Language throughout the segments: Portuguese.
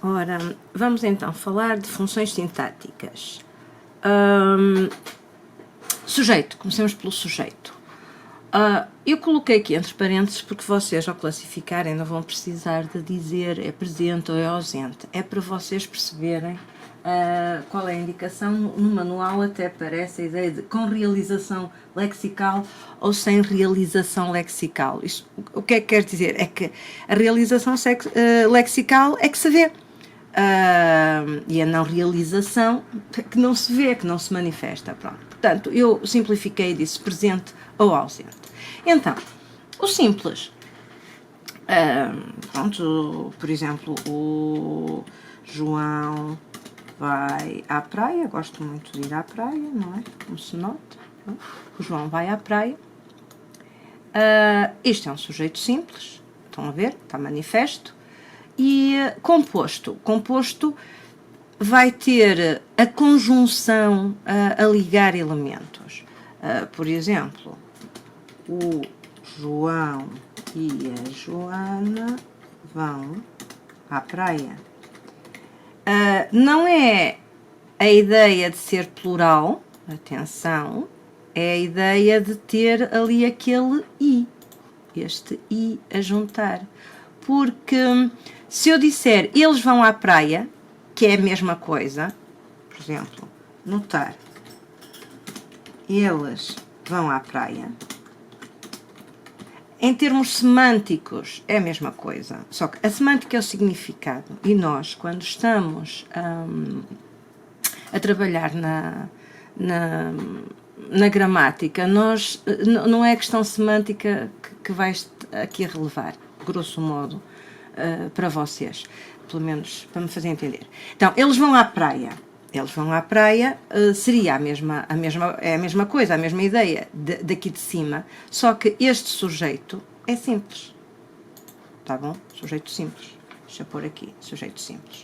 Ora, vamos então falar de funções sintáticas. Sujeito, comecemos pelo sujeito. Eu coloquei aqui entre parênteses porque vocês, ao classificarem, não vão precisar de dizer é presente ou é ausente. É para vocês perceberem qual é a indicação. No manual até aparece a ideia de com realização lexical ou sem realização lexical. Isto, o que é que quer dizer? É que a realização lexical é que se vê. E a não realização que não se vê, que não se manifesta. Pronto. Portanto, eu simplifiquei e disse presente ou ausente. Então, o simples. Pronto, por exemplo, o João vai à praia. Gosto muito de ir à praia, não é? Como se nota. O João vai à praia. Isto é um sujeito simples. Estão a ver? Está manifesto. E composto. Composto vai ter a conjunção a ligar elementos. Por exemplo, o João e a Joana vão à praia. Não é a ideia de ser plural, atenção, é a ideia de ter ali aquele i, este i a juntar. Porque se eu disser eles vão à praia, que é a mesma coisa, por exemplo, notar, eles vão à praia, em termos semânticos é a mesma coisa, só que a semântica é o significado, e nós, quando estamos a trabalhar na gramática, nós, não é a questão semântica que vai aqui a relevar, grosso modo, para vocês, pelo menos para me fazer entender. Então, eles vão à praia. Eles vão à praia, seria é a mesma coisa, a mesma ideia daqui de cima, só que este sujeito é simples. Tá bom? Sujeito simples. Deixa eu pôr aqui, sujeito simples.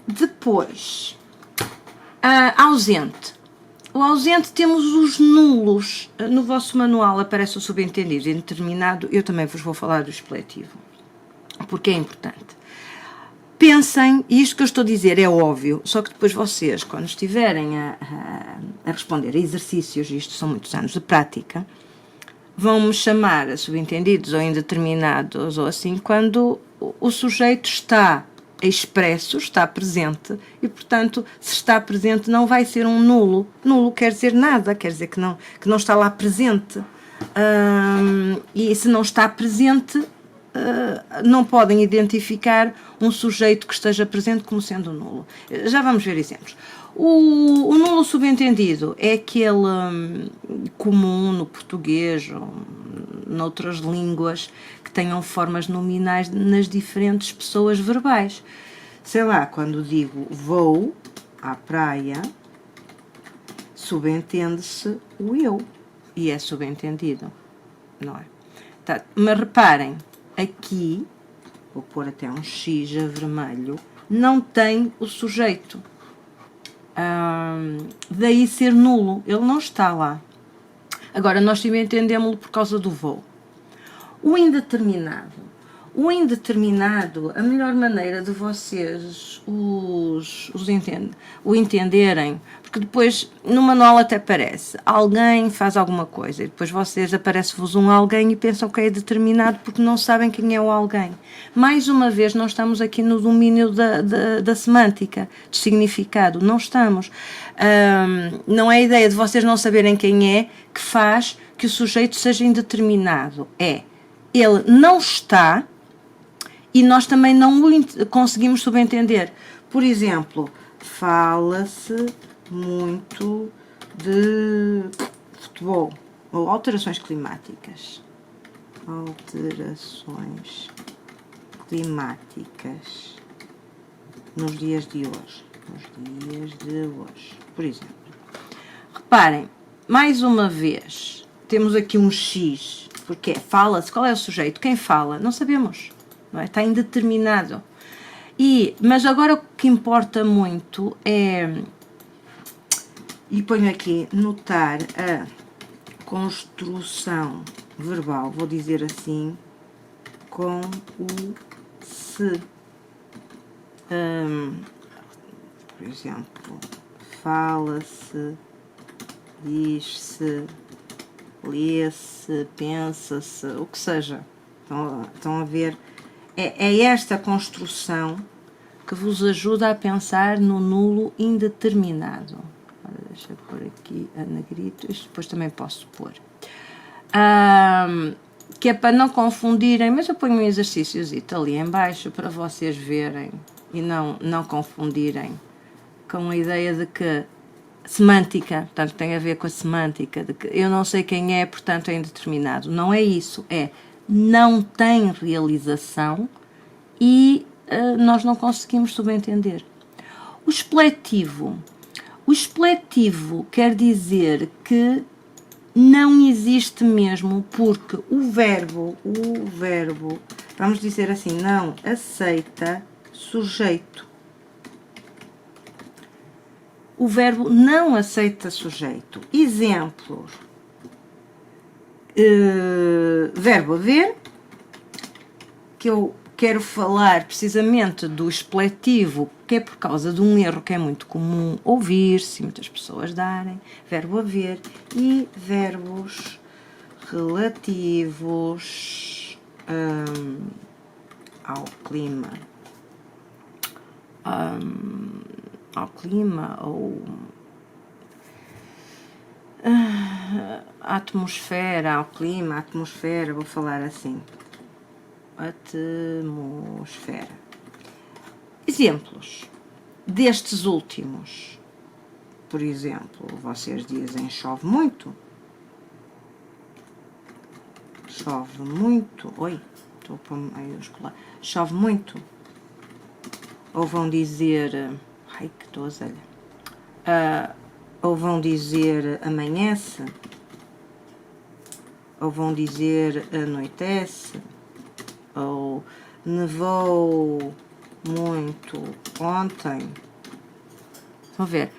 Depois, ausente. O ausente temos os nulos. No vosso manual aparece o subentendido indeterminado. Eu também vos vou falar do expletivo, porque é importante. Pensem, e isto que eu estou a dizer é óbvio, só que depois vocês, quando estiverem a responder a exercícios, isto são muitos anos de prática, vão-me chamar a subentendidos ou indeterminados ou assim, quando o sujeito está expresso, está presente, e portanto, se está presente não vai ser um nulo. Nulo quer dizer nada, quer dizer que não está lá presente. E se não está presente, não podem identificar um sujeito que esteja presente como sendo nulo. Já vamos ver exemplos. O nulo subentendido é aquele comum no português ou noutras línguas que tenham formas nominais nas diferentes pessoas verbais. Sei lá, quando digo vou à praia, subentende-se o eu e é subentendido, não é? Tá, mas reparem, aqui, vou pôr até um X a vermelho, não tem o sujeito. Daí ser nulo, ele não está lá. Agora, nós também entendemos-lo por causa do vou. O indeterminado. O indeterminado, a melhor maneira de vocês o entenderem, porque depois no manual até aparece, alguém faz alguma coisa, e depois vocês aparece-vos um alguém e pensam que é determinado porque não sabem quem é o alguém. Mais uma vez, não estamos aqui no domínio da semântica, do significado, não estamos. Não é a ideia de vocês não saberem quem é que faz que o sujeito seja indeterminado. Ele não está e nós também não o conseguimos subentender. Por exemplo, fala-se muito de futebol ou alterações climáticas. Alterações climáticas nos dias de hoje. Por exemplo. Reparem, mais uma vez, temos aqui um X, porque fala-se, qual é o sujeito? Quem fala? Não sabemos, não é? Está indeterminado. Mas agora o que importa muito é, e ponho aqui, notar a construção verbal, vou dizer assim, com o fala-se, por exemplo, fala-se, diz-se, lê-se, pensa-se, o que seja. Estão a ver? É esta construção que vos ajuda a pensar no nulo indeterminado. Agora deixa eu pôr aqui a negrito, isto depois também posso pôr. Que é para não confundirem, mas eu ponho um exercíciozito ali em baixo para vocês verem e não confundirem com a ideia de que semântica, portanto tem a ver com a semântica, de que eu não sei quem é, portanto é indeterminado. Não é isso, é não tem realização e nós não conseguimos subentender. O expletivo quer dizer que não existe mesmo, porque o verbo, vamos dizer assim, não aceita sujeito. O verbo não aceita sujeito. Exemplos. Verbo haver, que eu quero falar precisamente do expletivo, que é por causa de um erro que é muito comum ouvir-se, muitas pessoas darem. Verbo haver e verbos relativos ao clima. Ou a atmosfera, ao clima, a atmosfera, vou falar assim. Atmosfera. Exemplos destes últimos. Por exemplo, vocês dizem chove muito. Chove muito. Oi, estou a pôr maiúscula. Chove muito. Ou vão dizer... Ai, que toselha. Ou vão dizer amanhece. Ou vão dizer anoitece. Ou nevou muito ontem. Estão a ver?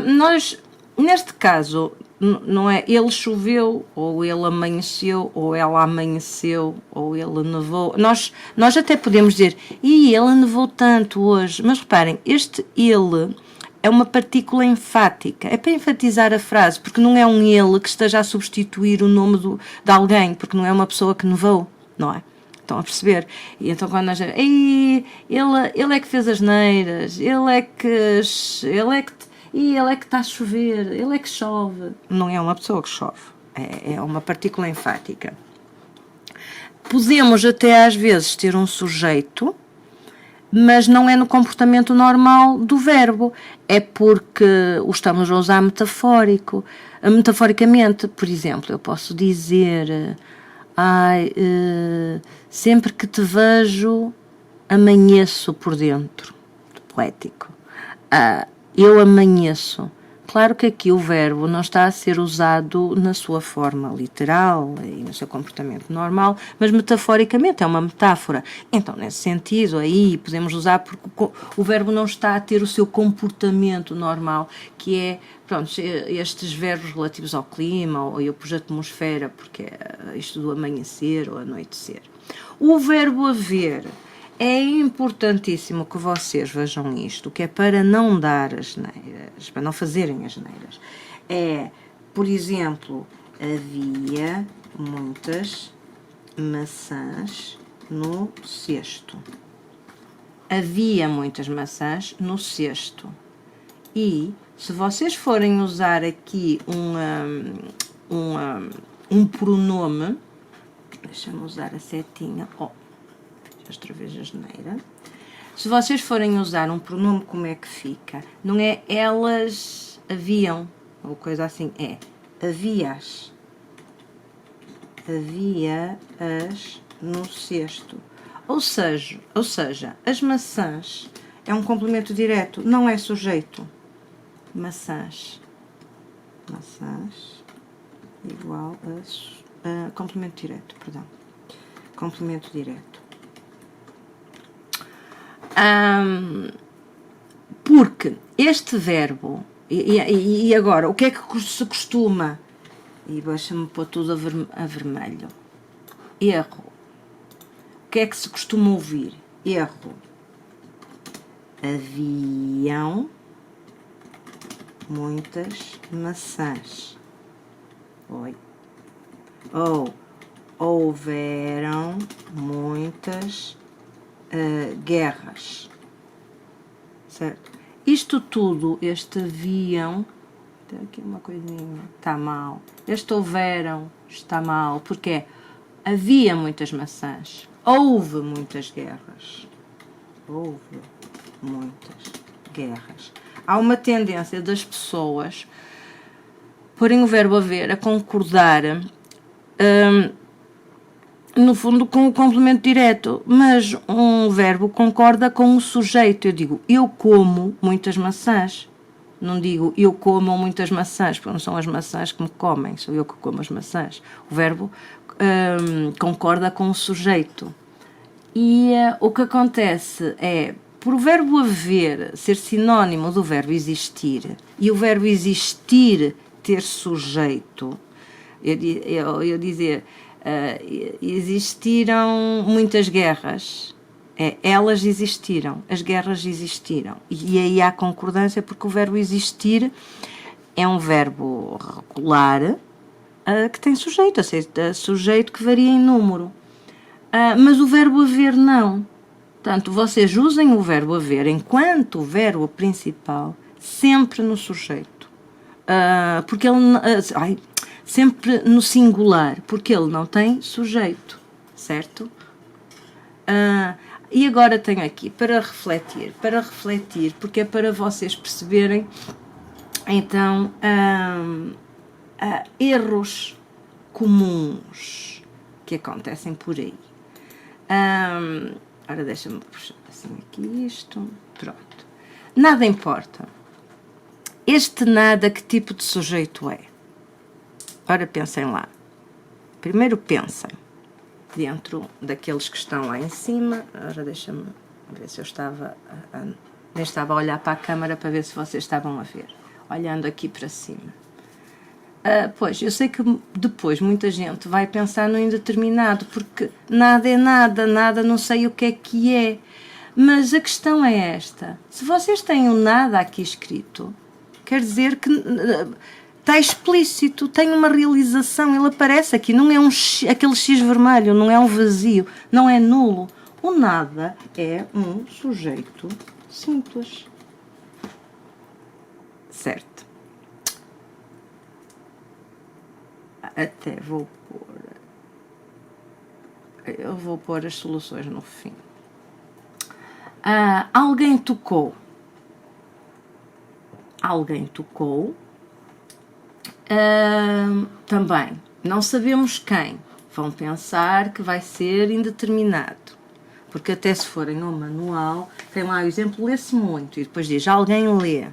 Nós, neste caso, não é ele choveu, ou ele amanheceu, ou ela amanheceu, ou ele nevou. Nós até podemos dizer, ele nevou tanto hoje. Mas reparem, este ele é uma partícula enfática. É para enfatizar a frase, porque não é um ele que esteja a substituir o nome de alguém, porque não é uma pessoa que nevou, não é? Estão a perceber? E então quando nós ele é que fez as neiras, ele é que está a chover, ele é que chove. Não é uma pessoa que chove, é uma partícula enfática. Podemos até às vezes ter um sujeito, mas não é no comportamento normal do verbo, é porque o estamos a usar metaforicamente. Por exemplo, eu posso dizer... sempre que te vejo, amanheço por dentro. Poético. Eu amanheço. Claro que aqui o verbo não está a ser usado na sua forma literal e no seu comportamento normal, mas metaforicamente é uma metáfora. Então, nesse sentido, aí podemos usar porque o verbo não está a ter o seu comportamento normal, que é, pronto, estes verbos relativos ao clima, ou eu pus atmosfera, porque é isto do amanhecer ou anoitecer. O verbo haver... É importantíssimo que vocês vejam isto, que é para não dar asneiras, para não fazerem asneiras. Por exemplo, havia muitas maçãs no cesto. Havia muitas maçãs no cesto. E se vocês forem usar aqui um pronome, deixa-me usar a setinha, outra vez a geneira. Se vocês forem usar um pronome, como é que fica? Não é elas haviam, ou coisa assim, é havias. Havia-as no cesto. Ou seja, as maçãs é um complemento direto, não é sujeito. Maçãs igual a complemento direto, perdão. Complemento direto. Porque este verbo, e agora, o que é que se costuma, e deixa-me pôr tudo a vermelho, erro, o que é que se costuma ouvir? erro. Haviam muitas maçãs. Oi. Ou houveram muitas guerras. Certo? Isto tudo, este haviam, tem aqui uma coisinha, está mal. Este houveram está mal, porque havia muitas maçãs. Houve muitas guerras. Houve muitas guerras. Há uma tendência das pessoas porem o verbo haver a concordar, no fundo, com o complemento direto, mas um verbo concorda com o sujeito. Eu digo, eu como muitas maçãs. Não digo, eu como muitas maçãs, porque não são as maçãs que me comem, sou eu que como as maçãs. O verbo concorda com o sujeito. E o que acontece é, por o verbo haver ser sinónimo do verbo existir, e o verbo existir ter sujeito, eu dizer, existiram muitas guerras, elas existiram, as guerras existiram, e aí há concordância, porque o verbo existir é um verbo regular que tem sujeito, ou seja, sujeito que varia em número. Mas o verbo haver não. Portanto, vocês usem o verbo haver enquanto o verbo principal sempre no sujeito. Porque ele... sempre no singular, porque ele não tem sujeito, certo? E agora tenho aqui para refletir, porque é para vocês perceberem, então, erros comuns que acontecem por aí. Ora, deixa-me puxar assim aqui isto. Pronto. Nada importa. Este nada, que tipo de sujeito é? Ora, pensem lá. Primeiro pensem dentro daqueles que estão lá em cima. Ora, deixa-me ver se eu estava... nem estava a olhar para a câmara para ver se vocês estavam a ver. Olhando aqui para cima. Pois, eu sei que depois muita gente vai pensar no indeterminado, porque nada é nada, nada não sei o que é. Mas a questão é esta: se vocês têm o nada aqui escrito, quer dizer que está explícito, tem uma realização, ele aparece aqui, não é aquele X vermelho, não é um vazio, não é nulo. O nada é um sujeito simples. Certo? Até vou pôr... Eu vou pôr as soluções no fim. Alguém tocou. Alguém tocou. Também. Não sabemos quem. Vão pensar que vai ser indeterminado. Porque até se forem ao manual, tem lá o exemplo, lê-se muito. E depois diz, alguém lê.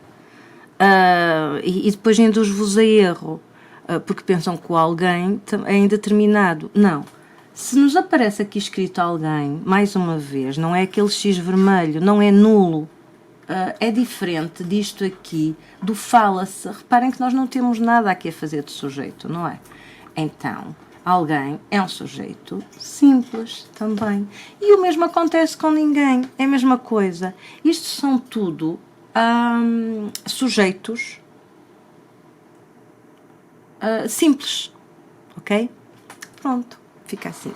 E depois induz-vos a erro. Porque pensam que o alguém é indeterminado. Não. Se nos aparece aqui escrito alguém, mais uma vez, não é aquele X vermelho, não é nulo. É diferente disto aqui, do fala-se. Reparem que nós não temos nada aqui a fazer de sujeito, não é? Então, alguém é um sujeito simples também. E o mesmo acontece com ninguém, é a mesma coisa. Isto são tudo sujeitos simples, ok? Pronto, fica assim.